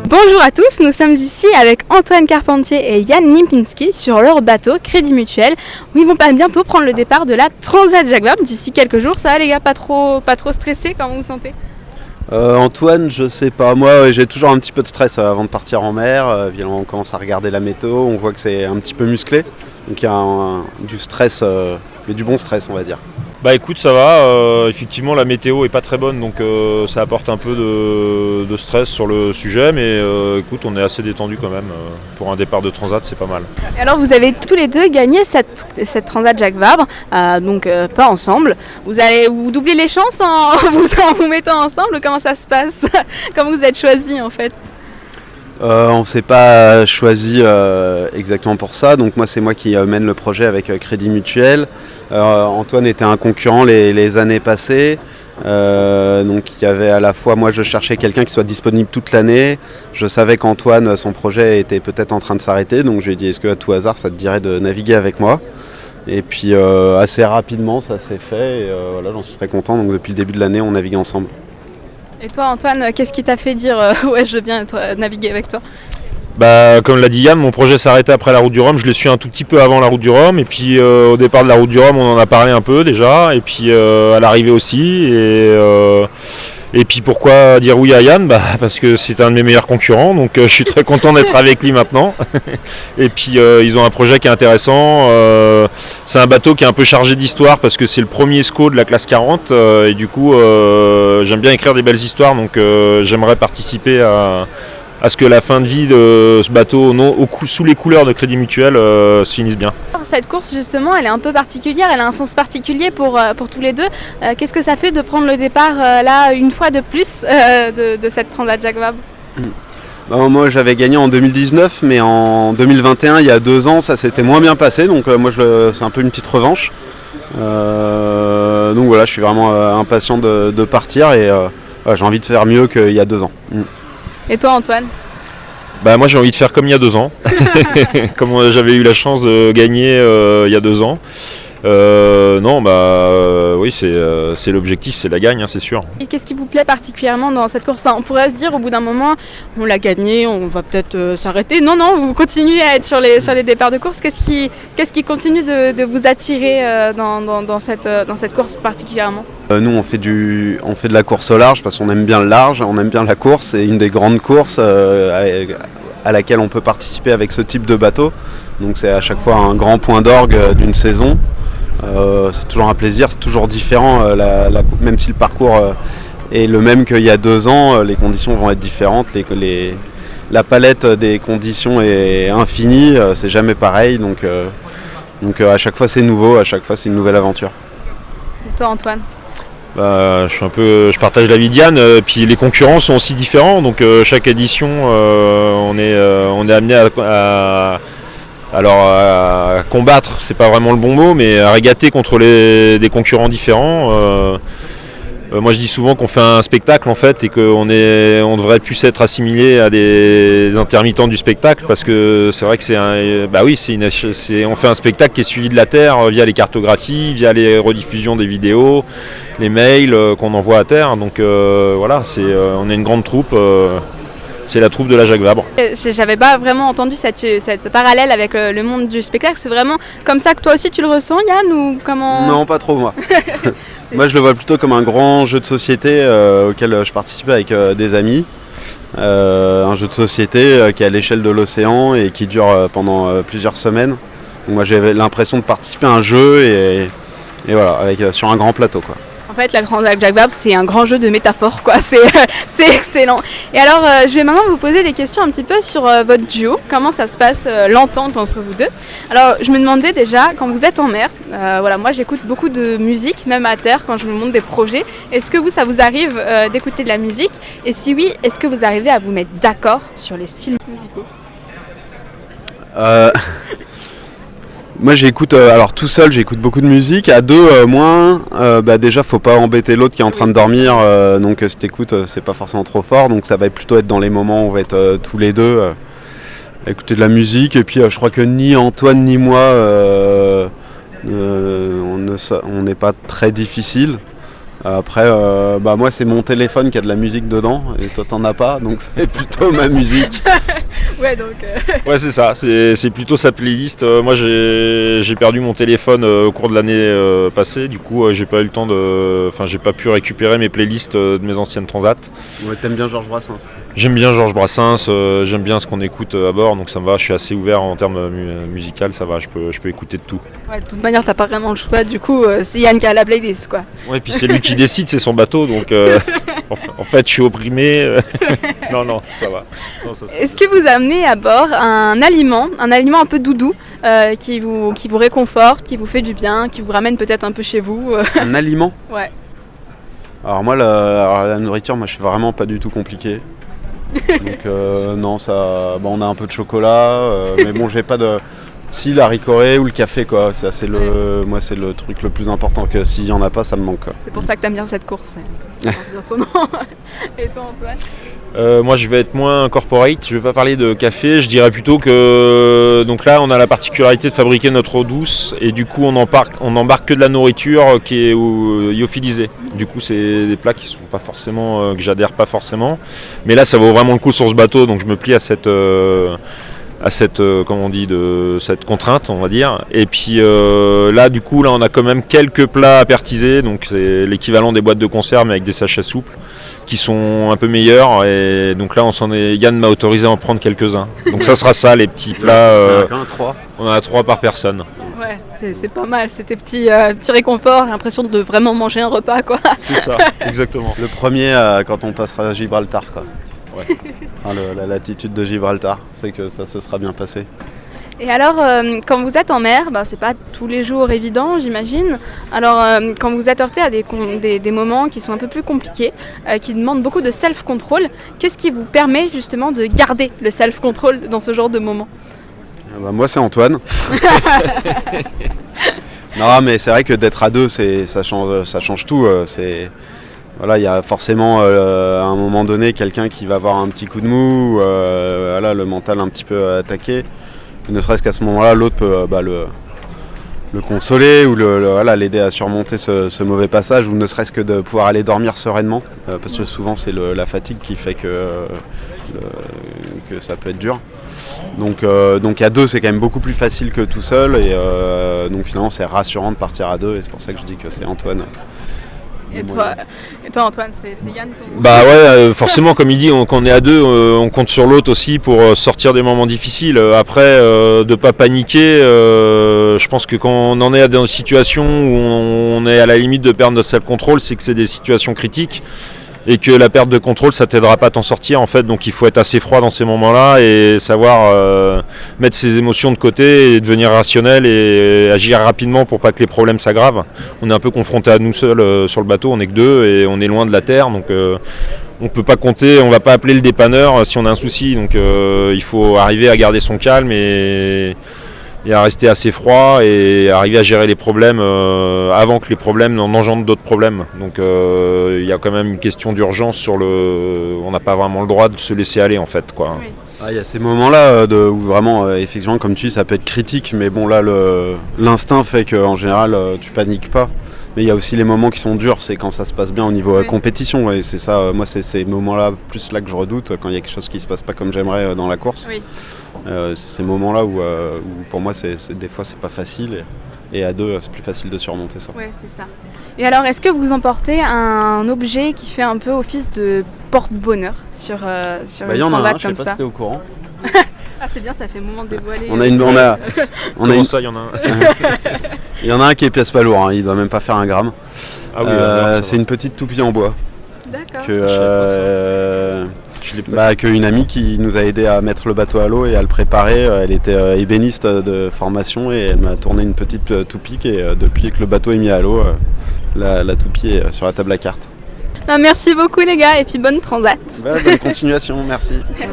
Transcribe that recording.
Bonjour à tous, nous sommes ici avec Antoine Carpentier et Yann Lipinski sur leur bateau Crédit Mutuel où ils vont bientôt prendre le départ de la Transat Jacques Vabre d'ici quelques jours. Ça va les gars, pas trop stressés, comment vous vous sentez? Antoine, je sais pas, moi j'ai toujours un petit peu de stress avant de partir en mer. On commence à regarder la météo, on voit que c'est un petit peu musclé, donc il y a du stress, mais du bon stress on va dire. Bah écoute, ça va, effectivement la météo est pas très bonne, donc ça apporte un peu de stress sur le sujet, mais écoute, on est assez détendu quand même, pour un départ de Transat c'est pas mal. Et alors vous avez tous les deux gagné cette Transat Jacques Vabre, donc pas ensemble. Vous doublez les chances en vous mettant ensemble, comment ça se passe? Comment vous êtes choisis en fait? On ne s'est pas choisi exactement pour ça, donc c'est moi qui mène le projet avec Crédit Mutuel. Antoine était un concurrent les années passées, donc il y avait à la fois, moi je cherchais quelqu'un qui soit disponible toute l'année. Je savais qu'Antoine, son projet était peut-être en train de s'arrêter, donc je lui ai dit est-ce que à tout hasard ça te dirait de naviguer avec moi? Et puis assez rapidement ça s'est fait, et voilà, j'en suis très content, donc depuis le début de l'année on navigue ensemble. Et toi Antoine, qu'est-ce qui t'a fait dire ouais je veux bien naviguer avec toi? Bah, comme l'a dit Yann, mon projet s'arrêtait après la route du Rhum, je l'ai su un tout petit peu avant la route du Rhum, et puis au départ de la route du Rhum on en a parlé un peu déjà, et puis à l'arrivée aussi, et puis pourquoi dire oui à Yann? Parce que c'est un de mes meilleurs concurrents, donc je suis très content d'être avec lui maintenant. Et puis ils ont un projet qui est intéressant, c'est un bateau qui est un peu chargé d'histoire parce que c'est le premier SCO de la classe 40, et du coup j'aime bien écrire des belles histoires, donc j'aimerais participer à ce que la fin de vie de ce bateau sous les couleurs de Crédit Mutuel se finisse bien. Cette course justement elle est un peu particulière, elle a un sens particulier pour tous les deux. Qu'est-ce que ça fait de prendre le départ là une fois de plus de cette Transat Jacques Vabre? Moi j'avais gagné en 2019, mais en 2021, il y a 2 ans, ça s'était moins bien passé, donc c'est un peu une petite revanche. Donc voilà, je suis vraiment impatient de partir, et j'ai envie de faire mieux qu'il y a 2 ans. Et toi Antoine? Moi j'ai envie de faire comme il y a 2 ans, comme j'avais eu la chance de gagner il y a 2 ans. Oui c'est l'objectif, c'est la gagne, c'est sûr. Et qu'est-ce qui vous plaît particulièrement dans cette course? On pourrait se dire au bout d'un moment, on l'a gagné, on va peut-être s'arrêter. Non, vous continuez à être sur les départs de course. Qu'est-ce qui continue de vous attirer dans cette course particulièrement? Nous on fait de la course au large parce qu'on aime bien le large, on aime bien la course. C'est une des grandes courses à laquelle on peut participer avec ce type de bateau. Donc c'est à chaque fois un grand point d'orgue d'une saison. C'est toujours un plaisir, c'est toujours différent, même si le parcours est le même qu'il y a 2 ans, les conditions vont être différentes, la palette des conditions est infinie, c'est jamais pareil, donc à chaque fois c'est nouveau, à chaque fois c'est une nouvelle aventure. Et toi Antoine? Je partage l'avis de Yann, puis les concurrents sont aussi différents, donc chaque édition on est amené à combattre, c'est pas vraiment le bon mot, mais à régater contre des concurrents différents. Moi je dis souvent qu'on fait un spectacle en fait, et qu'on devrait plus être assimilé à des intermittents du spectacle, parce que c'est vrai que on fait un spectacle qui est suivi de la terre via les cartographies, via les rediffusions des vidéos, les mails qu'on envoie à terre, donc voilà, on est une grande troupe. C'est la troupe de la Jacques Vabre. J'avais pas vraiment entendu ce parallèle avec le monde du spectacle. C'est vraiment comme ça que toi aussi tu le ressens, Yann, ou comment? Non, pas trop moi. Moi je le vois plutôt comme un grand jeu de société auquel je participe avec des amis. Un jeu de société qui est à l'échelle de l'océan et qui dure pendant plusieurs semaines. Donc moi j'avais l'impression de participer à un jeu et voilà, sur un grand plateau quoi. En fait, la Transat Jacques Vabre, c'est un grand jeu de métaphores, quoi. C'est excellent. Et alors, je vais maintenant vous poser des questions un petit peu sur votre duo. Comment ça se passe, l'entente entre vous deux? Alors, je me demandais déjà, quand vous êtes en mer, moi j'écoute beaucoup de musique, même à terre, quand je me montre des projets. Est-ce que ça vous arrive d'écouter de la musique? Et si oui, est-ce que vous arrivez à vous mettre d'accord sur les styles musicaux? Moi j'écoute, tout seul j'écoute beaucoup de musique, à 2 moins, déjà faut pas embêter l'autre qui est en train de dormir, donc si t'écoutes c'est pas forcément trop fort, donc ça va plutôt être dans les moments où on va être tous les deux à écouter de la musique, et puis je crois que ni Antoine ni moi on n'est pas très difficile, Après, moi c'est mon téléphone qui a de la musique dedans et toi t'en as pas, donc c'est plutôt ma musique. Ouais, donc. Ouais, c'est ça, c'est plutôt sa playlist. Moi j'ai perdu mon téléphone au cours de l'année passée, du coup j'ai pas eu le temps j'ai pas pu récupérer mes playlists de mes anciennes transats. Ouais, t'aimes bien Georges Brassens? J'aime bien Georges Brassens, j'aime bien ce qu'on écoute à bord, donc ça me va, je suis assez ouvert en termes musical, ça va, je peux écouter de tout. Ouais, de toute manière, t'as pas vraiment le choix, du coup, c'est Yann qui a la playlist, quoi. Ouais, puis c'est lui qui décide, c'est son bateau, donc en fait je suis opprimé. Non, ça va. Non, ça se passe. Est-ce que vous amenez à bord un aliment un peu doudou, qui vous réconforte, qui vous fait du bien, qui vous ramène peut-être un peu chez vous Un aliment? Ouais. Alors moi la nourriture, moi je suis vraiment pas du tout compliqué. Donc non, ça, on a un peu de chocolat, mais bon j'ai pas de... Si, la ricorée ou le café, quoi. Moi c'est le truc le plus important, que s'il y en a pas, ça me manque, quoi. C'est pour ça que t'aimes bien cette course, c'est bien son nom. Et toi, Antoine? Moi je vais être moins corporate, je vais pas parler de café, je dirais plutôt que donc là on a la particularité de fabriquer notre eau douce et du coup on embarque que de la nourriture qui est lyophilisée. Du coup c'est des plats qui sont pas forcément que j'adhère pas forcément, mais là ça vaut vraiment le coup sur ce bateau, donc je me plie à cette cette contrainte, on va dire. Et puis là du coup on a quand même quelques plats apertisés, donc c'est l'équivalent des boîtes de conserve mais avec des sachets souples qui sont un peu meilleurs, et donc là Yann m'a autorisé à en prendre quelques-uns, donc ça sera ça les petits plats. On en a 3 par personne. Ouais, c'est pas mal, c'est tes petits réconforts, l'impression de vraiment manger un repas, quoi. C'est ça, exactement. Le premier quand on passera à Gibraltar, quoi. Ouais. Enfin, la latitude de Gibraltar, c'est que ça se sera bien passé. Et alors, quand vous êtes en mer, c'est pas tous les jours évident, j'imagine. Alors, quand vous êtes heurté à des moments qui sont un peu plus compliqués, qui demandent beaucoup de self-control, qu'est-ce qui vous permet justement de garder le self-control dans ce genre de moments? Moi, c'est Antoine. Non, mais c'est vrai que d'être à deux, ça change tout. Voilà, il y a forcément à un moment donné quelqu'un qui va avoir un petit coup de mou, le mental un petit peu attaqué. Ne serait-ce qu'à ce moment-là, l'autre peut le consoler ou l'aider à surmonter ce mauvais passage, ou ne serait-ce que de pouvoir aller dormir sereinement, parce que souvent c'est la fatigue qui fait que ça peut être dur. Donc à deux, c'est quand même beaucoup plus facile que tout seul, et donc finalement c'est rassurant de partir à deux, et c'est pour ça que je dis que c'est Antoine. Et toi Antoine, c'est Yann ton... Bah ouais, forcément, comme il dit, quand on est à deux, on compte sur l'autre aussi pour sortir des moments difficiles. Après, de pas paniquer, je pense que quand on en est dans une situation où on est à la limite de perdre notre self-control, c'est que c'est des situations critiques, et que la perte de contrôle, ça t'aidera pas à t'en sortir, en fait. Donc il faut être assez froid dans ces moments-là et savoir mettre ses émotions de côté et devenir rationnel et agir rapidement pour pas que les problèmes s'aggravent. On est un peu confronté à nous seuls sur le bateau, on est que 2 et on est loin de la terre, donc on peut pas compter, on va pas appeler le dépanneur si on a un souci. Donc il faut arriver à garder son calme et à rester assez froid et arriver à gérer les problèmes avant que les problèmes n'engendrent d'autres problèmes. Donc il y a quand même une question d'urgence on n'a pas vraiment le droit de se laisser aller, en fait, quoi. Oui. Il y a ces moments-là où vraiment, effectivement, comme tu dis, ça peut être critique, mais bon, là, l'instinct fait qu'en général, tu paniques pas. Mais il y a aussi les moments qui sont durs, c'est quand ça se passe bien au niveau compétition, et c'est ça, moi c'est ces moments-là, plus là que je redoute, quand il y a quelque chose qui se passe pas comme j'aimerais dans la course. Oui. C'est ces moments-là où pour moi des fois c'est pas facile, et à deux c'est plus facile de surmonter ça. Ouais, c'est ça. Et alors, est-ce que vous emportez un objet qui fait un peu office de porte-bonheur sur une transat comme ça? Je sais pas si t'es au courant. Ah, c'est bien, ça fait moment de dévoiler. Ça, il y en a un. Il y en a un qui est pièce pas lourd, il doit même pas faire 1 gramme. Ah oui, c'est une petite toupie en bois. D'accord. Qu'une amie qui nous a aidé à mettre le bateau à l'eau et à le préparer. Elle était ébéniste de formation et elle m'a tourné une petite toupie, et depuis que le bateau est mis à l'eau, la toupie est sur la table à cartes. Merci beaucoup les gars, et puis bonne transat. Bonne continuation, merci. Merci.